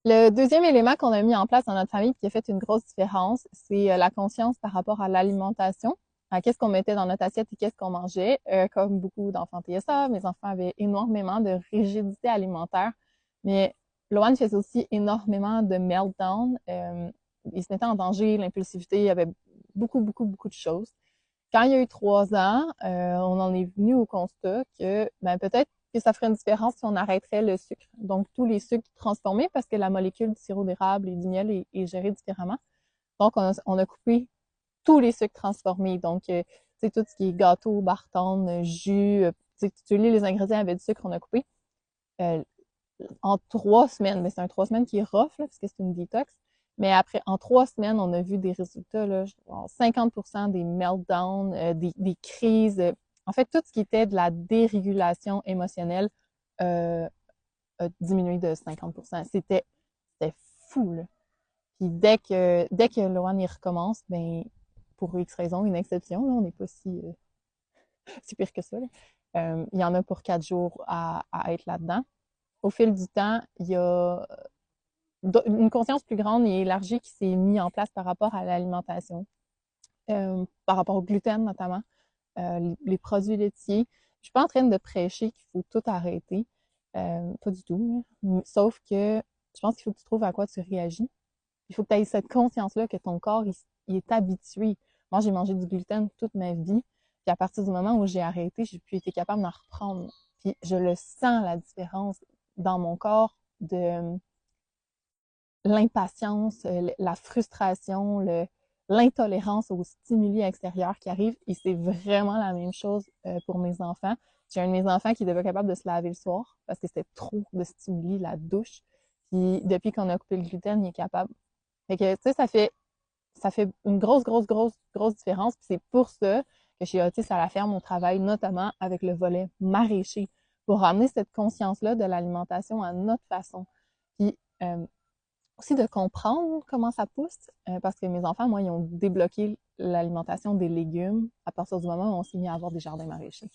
Le deuxième élément qu'on a mis en place dans notre famille qui a fait une grosse différence, c'est la conscience par rapport à l'alimentation, à qu'est-ce qu'on mettait dans notre assiette et qu'est-ce qu'on mangeait. Comme beaucoup d'enfants TSA, mes enfants avaient énormément de rigidité alimentaire, mais Loan faisait aussi énormément de meltdown. Il se mettait en danger, l'impulsivité, il y avait beaucoup de choses. Quand il y a eu 3 ans, on en est venu au constat que ben, peut-être que ça ferait une différence si on arrêterait le sucre. Donc, tous les sucres transformés, parce que la molécule du sirop d'érable et du miel est gérée différemment. Donc, on a coupé tous les sucres transformés. Donc, tu sais, tout ce qui est gâteau, barton, jus, tu lis les ingrédients avec du sucre, on a coupé. Euh, en 3 semaines, mais c'est un 3 semaines qui est rough, là, parce que c'est une détox. Mais après, en 3 semaines, on a vu des résultats, là, 50% des meltdowns, des crises. En fait, tout ce qui était de la dérégulation émotionnelle euh, a diminué de 50%. C'était fou, là. Puis dès que Loan y recommence, ben, pour X raison, une exception, là, on n'est pas si pire que ça, là. Il y en a pour 4 jours à être là-dedans. Au fil du temps, il y a une conscience plus grande et élargie qui s'est mise en place par rapport à l'alimentation, par rapport au gluten notamment, les produits laitiers. Je suis pas en train de prêcher qu'il faut tout arrêter, pas du tout, là. Sauf que je pense qu'il faut que tu trouves à quoi tu réagis. Il faut que tu aies cette conscience-là que ton corps, il est habitué. Moi, j'ai mangé du gluten toute ma vie, puis à partir du moment où j'ai arrêté, j'ai plus été capable d'en reprendre. Puis je le sens, la différence dans mon corps de l'impatience, la frustration, l'intolérance aux stimuli extérieurs qui arrivent. Et c'est vraiment la même chose pour mes enfants. J'ai un de mes enfants qui devait capable de se laver le soir parce que c'était trop de stimuli, la douche. Puis depuis qu'on a coupé le gluten, il est capable. Fait que, tu sais, ça fait une grosse différence. Puis c'est pour ça que chez Otis à la ferme, on travaille notamment avec le volet maraîcher pour ramener cette conscience-là de l'alimentation à notre façon. Puis aussi de comprendre comment ça pousse, parce que mes enfants, moi, ils ont débloqué l'alimentation des légumes à partir du moment où on s'est mis à avoir des jardins maraîchers.